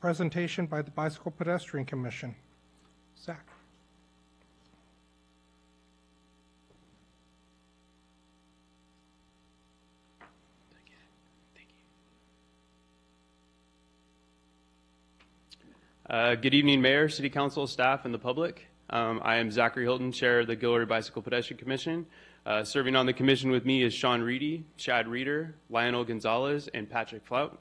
presentation by the Bicycle Pedestrian Commission. Zach. Good evening, Mayor, City Council, staff, and the public. I am Zachary Hilton, Chair of the Gilroy Bicycle Pedestrian Commission. Serving on the commission with me is Sean Reedy, Chad Reeder, Lionel Gonzalez, and Patrick Flout.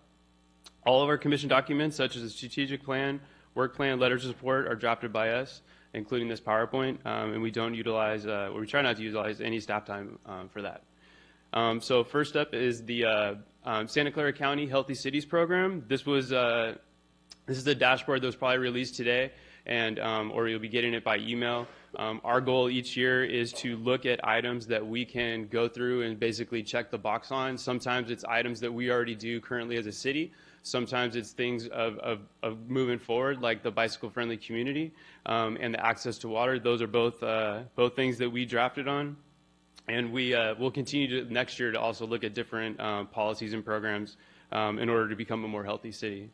All of our commission documents, such as the strategic plan, work plan, letters of support, are drafted by us, including this PowerPoint, and we don't utilize, or we try not to utilize any staff time for that. So first up is the Santa Clara County Healthy Cities Program. This is the dashboard that was probably released today, and or you'll be getting it by email. Our goal each year is to look at items that we can go through and basically check the box on. Sometimes it's items that we already do currently as a city. Sometimes it's things of moving forward, like the bicycle-friendly community and the access to water. Those are both things that we drafted on. And we'll continue to next year to also look at different policies and programs in order to become a more healthy city.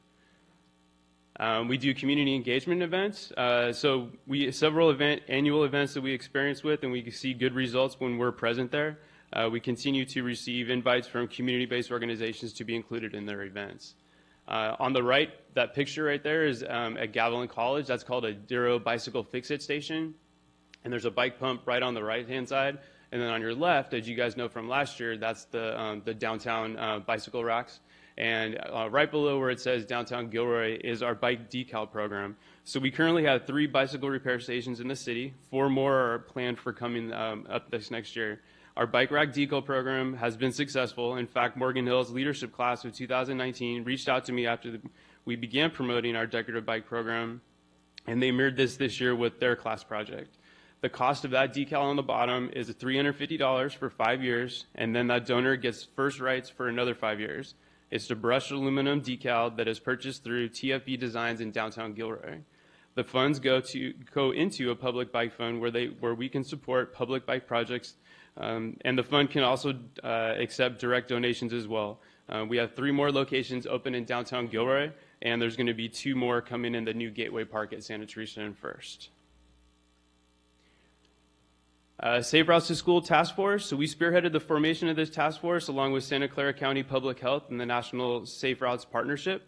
We do community engagement events. So several annual events that we experience with, and we see good results when we're present there. We continue to receive invites from community-based organizations to be included in their events. On the right, that picture right there is at Gavilan College. That's called a Duro Bicycle Fix-It Station. And there's a bike pump right on the right-hand side. And then on your left, as you guys know from last year, that's the downtown bicycle racks. And right below where it says Downtown Gilroy is our bike decal program. So we currently have 3 bicycle repair stations in the city. 4 more are planned for coming up this next year. Our bike rack decal program has been successful. In fact, Morgan Hill's leadership class of 2019 reached out to me after we began promoting our decorative bike program, and they mirrored this year with their class project. The cost of that decal on the bottom is $350 for 5 years, and then that donor gets first rights for another 5 years. It's the brushed aluminum decal that is purchased through TFB Designs in downtown Gilroy. The funds go into a public bike fund where we can support public bike projects, and the fund can also accept direct donations as well. We have 3 more locations open in downtown Gilroy, and there's going to be 2 more coming in the new Gateway Park at Santa Teresa and First. Safe Routes to School Task Force. So we spearheaded the formation of this task force along with Santa Clara County Public Health and the National Safe Routes Partnership.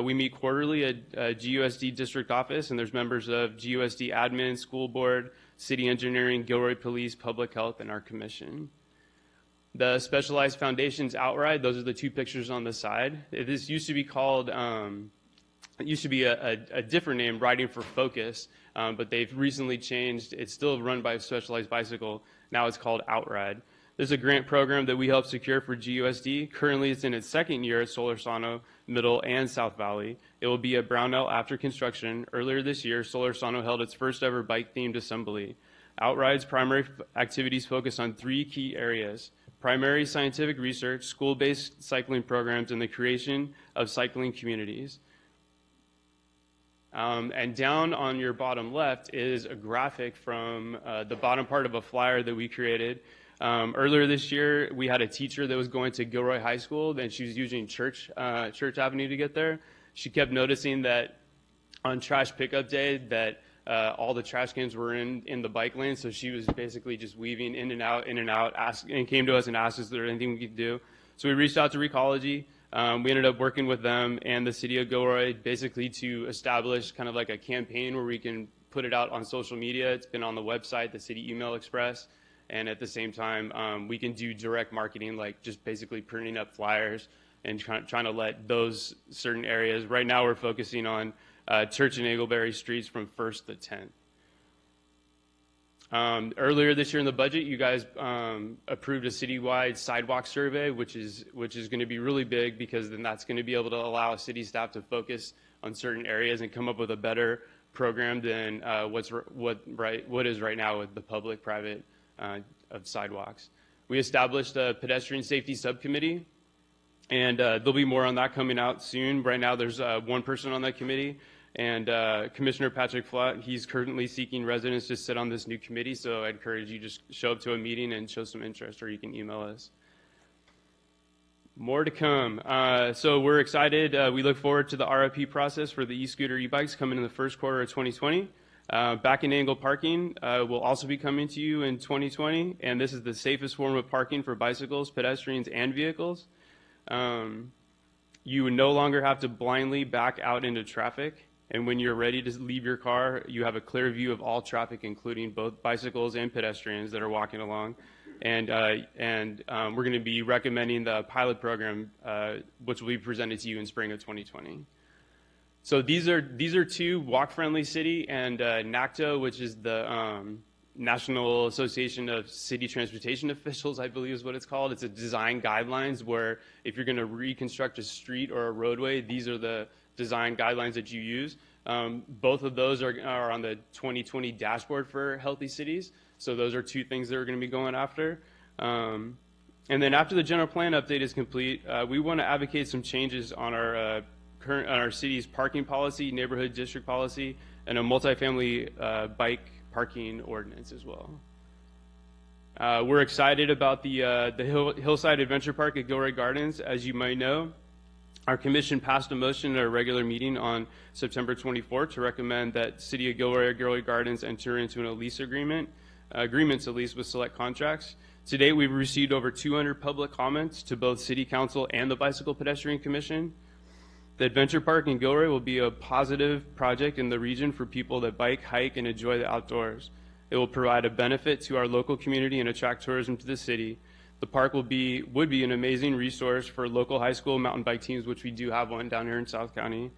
We meet quarterly at GUSD District Office, and there's members of GUSD Admin, School Board, City Engineering, Gilroy Police, Public Health, and our commission. The Specialized Foundations Outride, those are the 2 pictures on the side. This used to be called, it used to be a different name, Riding for Focus, but they've recently changed. It's still run by Specialized Bicycle. Now it's called Outride. There's a grant program that we helped secure for GUSD. Currently, it's in its 2nd year at Solorzano, Middle, and South Valley. It will be at Brownell after construction. Earlier this year, Solorzano held its first ever bike-themed assembly. Outride's primary activities focus on 3 key areas: primary scientific research, school-based cycling programs, and the creation of cycling communities. And down on your bottom left is a graphic from the bottom part of a flyer that we created. Earlier this year, we had a teacher that was going to Gilroy High School, and she was using Church Avenue to get there. She kept noticing that on trash pickup day that all the trash cans were in the bike lane, so she was basically just weaving in and out, and came to us and asked us if there was anything we could do. So we reached out to Recology. We ended up working with them and the city of Gilroy basically to establish kind of like a campaign where we can put it out on social media. It's been on the website, the city email express, and at the same time, we can do direct marketing, like just basically printing up flyers and trying to let those certain areas. Right now, we're focusing on Church and Eagleberry streets from 1st to 10th. Earlier this year in the budget, you guys approved a citywide sidewalk survey, which is going to be really big because then that's going to be able to allow city staff to focus on certain areas and come up with a better program than what is right now with the public-private of sidewalks. We established a pedestrian safety subcommittee, and there'll be more on that coming out soon. Right now, there's 1 person on that committee. And Commissioner Patrick Flout, he's currently seeking residents to sit on this new committee, so I encourage you just show up to a meeting and show some interest, or you can email us. More to come. So we're excited. We look forward to the RFP process for the e-scooter e-bikes coming in the first quarter of 2020. Back in angle parking will also be coming to you in 2020, and this is the safest form of parking for bicycles, pedestrians, and vehicles. You would no longer have to blindly back out into traffic, and when you're ready to leave your car, you have a clear view of all traffic, including both bicycles and pedestrians that are walking along. And we're going to be recommending the pilot program, which will be presented to you in spring of 2020. So these are two walk-friendly city, and NACTO, which is the National Association of City Transportation Officials, I believe is what it's called. It's a design guidelines where if you're going to reconstruct a street or a roadway, these are the design guidelines that you use. Both of those are on the 2020 dashboard for healthy cities. So those are two things that we're going to be going after. And then after the general plan update is complete, we want to advocate some changes on our city's parking policy, neighborhood district policy, and a multifamily bike parking ordinance as well. We're excited about the Hillside Adventure Park at Gilroy Gardens. As you might know, our commission passed a motion at a regular meeting on September 24th to recommend that City of Gilroy or Gilroy Gardens enter into an lease agreements at least with select contracts. To date, we've received over 200 public comments to both City Council and the Bicycle Pedestrian Commission. The Adventure Park in Gilroy will be a positive project in the region for people that bike, hike, and enjoy the outdoors. It will provide a benefit to our local community and attract tourism to the city. The park would be an amazing resource for local high school mountain bike teams, which we do have one down here in South County,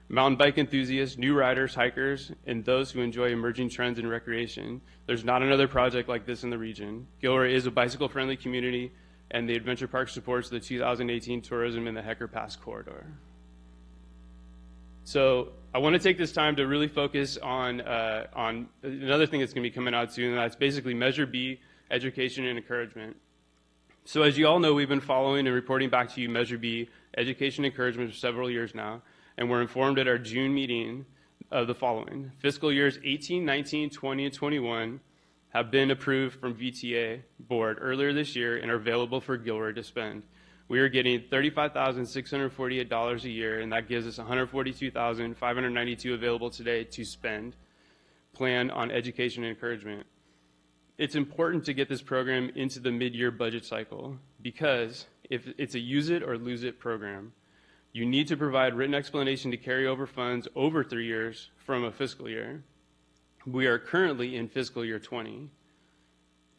mountain bike enthusiasts, new riders, hikers, and those who enjoy emerging trends in recreation. There's not another project like this in the region. Gilroy is a bicycle-friendly community, and the Adventure Park supports the 2018 tourism in the Hecker Pass corridor. So I want to take this time to really focus on another thing that's going to be coming out soon, and that's basically Measure B, education and encouragement. So as you all know, we've been following and reporting back to you Measure B, education and encouragement for several years now, and we're informed at our June meeting of the following. Fiscal years 18, 19, 20, and 21 have been approved from VTA board earlier this year and are available for Gilroy to spend. We are getting $35,648 a year, and that gives us $142,592 available today to spend, plan on education and encouragement. It's important to get this program into the mid-year budget cycle because if it's a use it or lose it program, you need to provide written explanation to carry over funds over 3 years from a fiscal year. We are currently in fiscal year 20.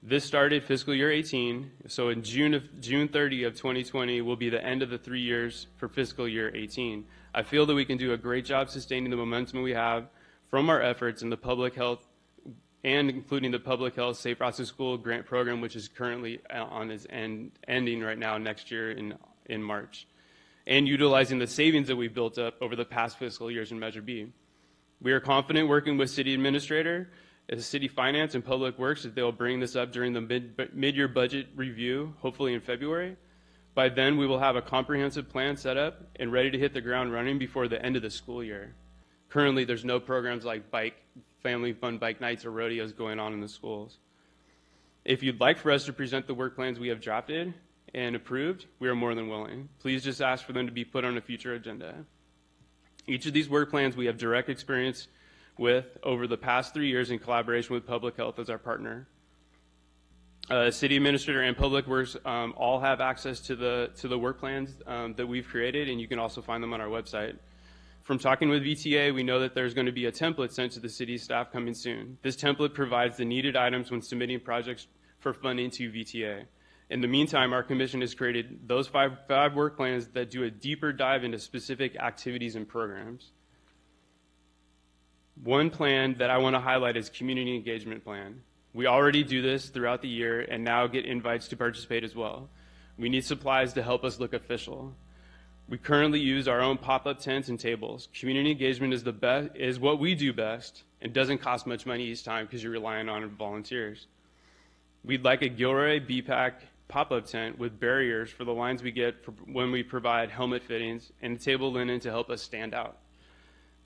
This started fiscal year 18, so in June 30 of 2020 will be the end of the 3 years for fiscal year 18. I feel that we can do a great job sustaining the momentum we have from our efforts in the public health and including the Public Health Safe Routes to School grant program, which is currently on its ending right now next year in March, and utilizing the savings that we've built up over the past fiscal years in Measure B. We are confident working with City Administrator, City Finance, and Public Works that they'll bring this up during the mid-year budget review, hopefully in February. By then, we will have a comprehensive plan set up and ready to hit the ground running before the end of the school year. Currently, there's no programs like family fun bike nights or rodeos going on in the schools. If you'd like for us to present the work plans we have drafted and approved, we are more than willing. Please just ask for them to be put on a future agenda. Each of these work plans we have direct experience with over the past 3 years in collaboration with Public Health as our partner. City Administrator and Public Works all have access to the work plans that we've created, and you can also find them on our website. From talking with VTA, we know that there's going to be a template sent to the city staff coming soon. This template provides the needed items when submitting projects for funding to VTA. In the meantime, our commission has created those five work plans that do a deeper dive into specific activities and programs. One plan that I want to highlight is Community Engagement Plan. We already do this throughout the year and now get invites to participate as well. We need supplies to help us look official. We currently use our own pop-up tents and tables. Community engagement is what we do best and doesn't cost much money each time because you're relying on volunteers. We'd like a Gilroy BPAC pop-up tent with barriers for the lines we get when we provide helmet fittings and table linen to help us stand out.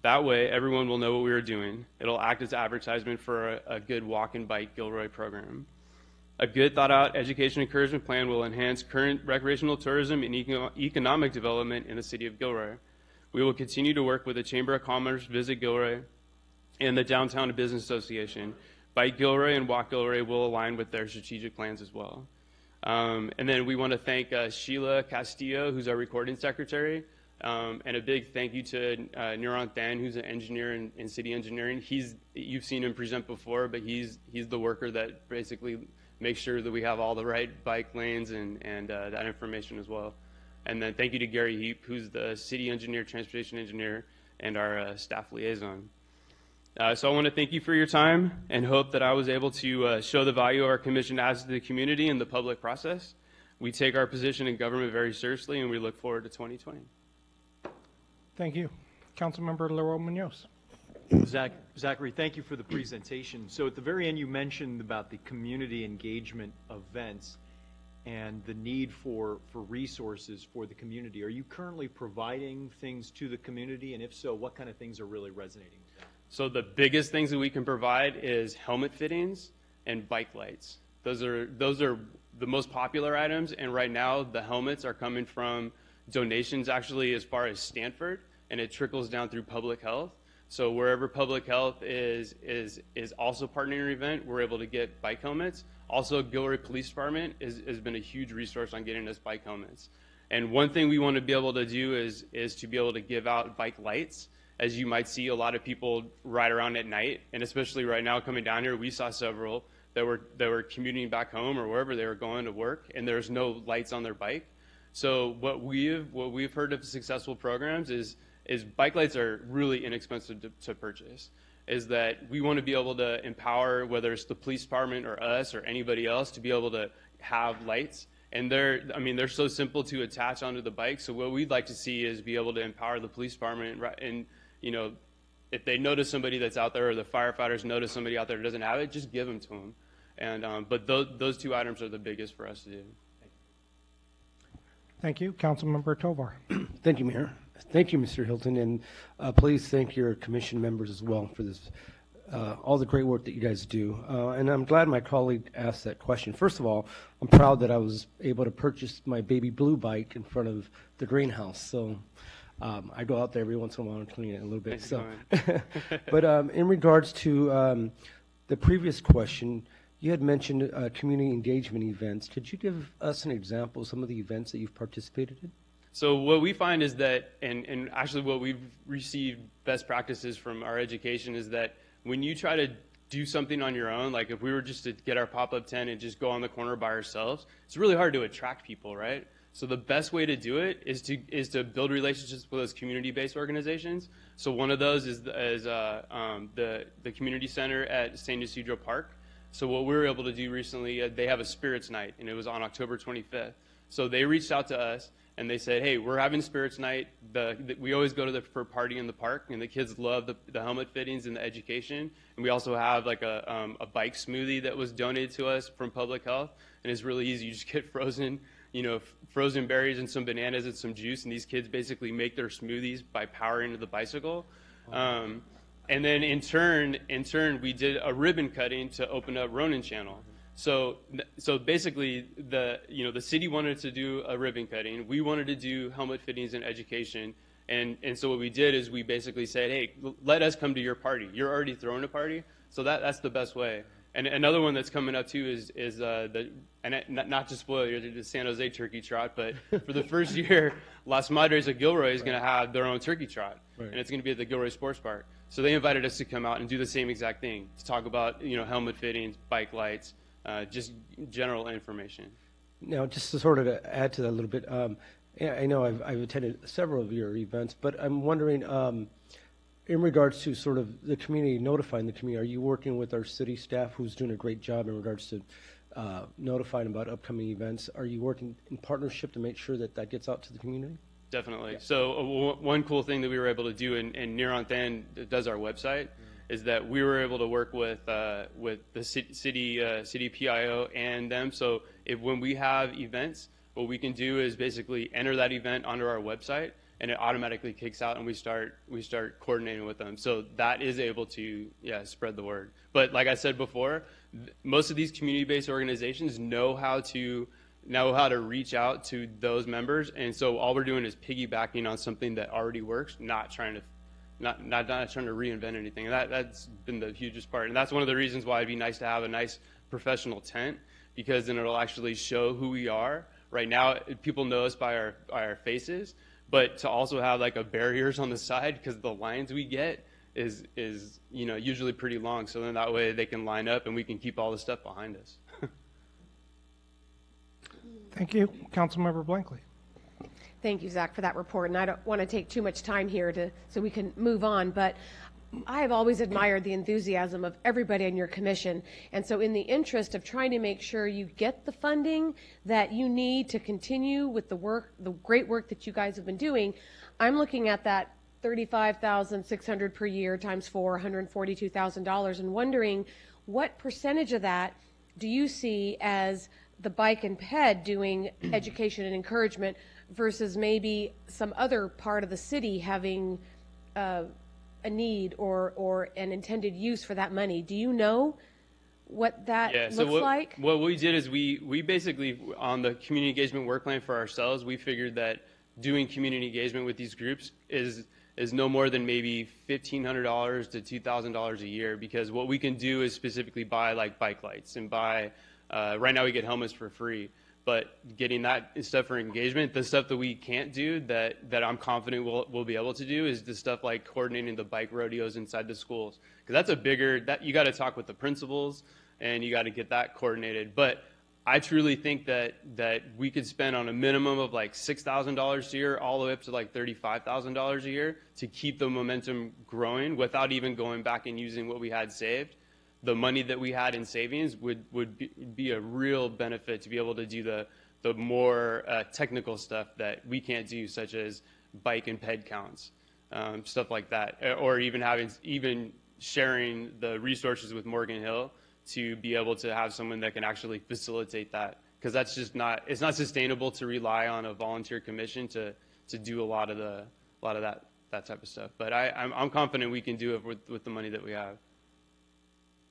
That way, everyone will know what we are doing. It'll act as advertisement for a good walk and bike Gilroy program. A good thought-out education encouragement plan will enhance current recreational tourism and economic development in the city of Gilroy. We will continue to work with the Chamber of Commerce, Visit Gilroy, and the Downtown Business Association. Bike Gilroy and Walk Gilroy will align with their strategic plans as well. And then we want to thank Sheila Castillo, who's our recording secretary, and a big thank you to Neuron Than, who's an engineer in city engineering. You've seen him present before, but he's the worker that basically makes sure that we have all the right bike lanes and that information as well. And then thank you to Gary Heap, who's the city engineer, transportation engineer, and our staff liaison. So I want to thank you for your time and hope that I was able to show the value our commission adds to the community and the public process. We take our position in government very seriously, and we look forward to 2020. Thank you. Councilmember Leroy Munoz. Zachary, thank you for the presentation. So at the very end, you mentioned about the community engagement events and the need for resources for the community. Are you currently providing things to the community? And if so, what kind of things are really resonating with them? So the biggest things that we can provide is helmet fittings and bike lights. Those are the most popular items, and right now the helmets are coming from donations actually as far as Stanford, and it trickles down through public health. So wherever public health is also partnering an event, we're able to get bike helmets. Also, Gilroy Police Department has been a huge resource on getting us bike helmets. And one thing we want to be able to do is to be able to give out bike lights. As you might see, a lot of people ride around at night, and especially right now coming down here, we saw several that were commuting back home or wherever they were going to work, and there's no lights on their bike. So what we've heard of successful programs is bike lights are really inexpensive to purchase. Is that we want to be able to empower, whether it's the police department or us or anybody else, to be able to have lights. And they're so simple to attach onto the bike. So what we'd like to see is be able to empower the police department and if they notice somebody that's out there, or the firefighters notice somebody out there that doesn't have it, just give them to them. And but those two items are the biggest for us to do. Thank you. Councilmember Tovar. Thank you, Mayor. Thank you, Mr. Hilton, and please thank your commission members as well for this, all the great work that you guys do. And I'm glad my colleague asked that question. First of all, I'm proud that I was able to purchase my baby blue bike in front of the greenhouse. So I go out there every once in a while and clean it a little bit. So, but in regards to the previous question, you had mentioned community engagement events. Could you give us an example of some of the events that you've participated in? So what we find is that, and actually what we've received best practices from our education is that when you try to do something on your own, like if we were just to get our pop-up tent and just go on the corner by ourselves, it's really hard to attract people, right? So the best way to do it is to build relationships with those community-based organizations. So one of those is the community center at St. Ysidro Park. So what we were able to do recently, they have a Spirits Night, and it was on October 25th. So they reached out to us, and they said, hey, we're having Spirits Night. We always go to for a party in the park, and the kids love the helmet fittings and the education. And we also have like a bike smoothie that was donated to us from Public Health, and it's really easy. You just get frozen berries and some bananas and some juice, and these kids basically make their smoothies by powering the bicycle. And then in turn, we did a ribbon cutting to open up Ronan Channel. So basically, the city wanted to do a ribbon cutting. We wanted to do helmet fittings and education. And so what we did is we basically said, hey, let us come to your party. You're already throwing a party, so that's the best way. And another one that's coming up too is not to spoil you, the San Jose Turkey Trot, but for the first year, Las Madres of Gilroy is going to have their own turkey trot, and it's going to be at the Gilroy Sports Park. So they invited us to come out and do the same exact thing, to talk about helmet fittings, bike lights, just general information. Now, just to sort of add to that a little bit, I know I've attended several of your events, but I'm wondering, in regards to sort of the community, notifying the community, are you working with our city staff who's doing a great job in regards to notifying about upcoming events? Are you working in partnership to make sure that gets out to the community? Definitely. Yeah. So one cool thing that we were able to do, and Neuron Than does our website, is that we were able to work with the city PIO and them. So when we have events, what we can do is basically enter that event onto our website, and it automatically kicks out, and we start coordinating with them. So that is able to, spread the word. But like I said before, most of these community-based organizations know how to reach out to those members, and so all we're doing is piggybacking on something that already works, not trying to reinvent anything. And that's been the hugest part, and that's one of the reasons why it'd be nice to have a nice professional tent, because then it'll actually show who we are. Right now, people know us by our faces, but to also have like a barriers on the side, because the lines we get is usually pretty long. So then that way they can line up and we can keep all the stuff behind us. Thank you. Councilmember Blankley. Thank you, Zach, for that report. And I don't want to take too much time here so we can move on, but I have always admired the enthusiasm of everybody on your commission. And so in the interest of trying to make sure you get the funding that you need to continue with the great work that you guys have been doing, I'm looking at that $35,600 per year times 4, $142,000, and wondering what percentage of that do you see as the bike and ped doing education and encouragement versus maybe some other part of the city having a need or an intended use for that money. Do you know what that looks like? What we did is we basically, on the community engagement work plan for ourselves, we figured that doing community engagement with these groups is no more than maybe $1,500 to $2,000 a year, because what we can do is specifically buy like bike lights and buy, right now we get helmets for free. But getting that stuff for engagement, the stuff that we can't do that I'm confident we'll be able to do is the stuff like coordinating the bike rodeos inside the schools. Because that's a bigger, you got to talk with the principals and you got to get that coordinated. But I truly think that we could spend on a minimum of like $6,000 a year all the way up to like $35,000 a year to keep the momentum growing without even going back and using what we had saved. The money that we had in savings would be a real benefit to be able to do the more technical stuff that we can't do, such as bike and ped counts, stuff like that, or even sharing the resources with Morgan Hill to be able to have someone that can actually facilitate that, because that's just it's not sustainable to rely on a volunteer commission to do a lot of that type of stuff. But I'm confident we can do it with the money that we have.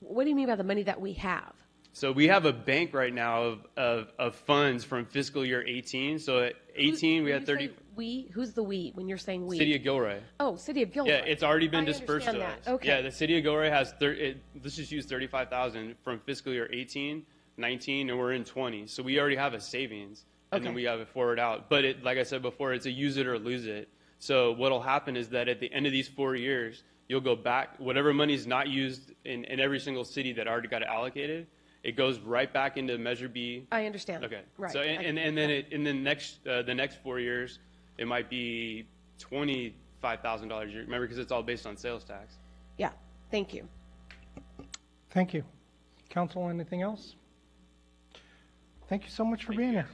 What do you mean by the money that we have? So we have a bank right now of funds from fiscal year 18. So at 18 we had 30. We? Who's the we when you're saying we? City of Gilroy. Oh, City of Gilroy. Yeah, it's already been dispersed to understand us. that. Okay. Yeah, the City of Gilroy has let's just use 35,000 from fiscal year 18, 19, and we're in 20. So we already have a savings, and then we have it forward out. But like I said before, it's a use it or lose it. So what'll happen is that at the end of these 4 years, you'll go back, whatever money's not used in every single city that already got it allocated, it goes right back into Measure B. I understand. Okay. Right. So and then in the next 4 years, it might be $25,000 a year. Remember, because it's all based on sales tax. Yeah. Thank you. Thank you. Council, anything else? Thank you so much for being here.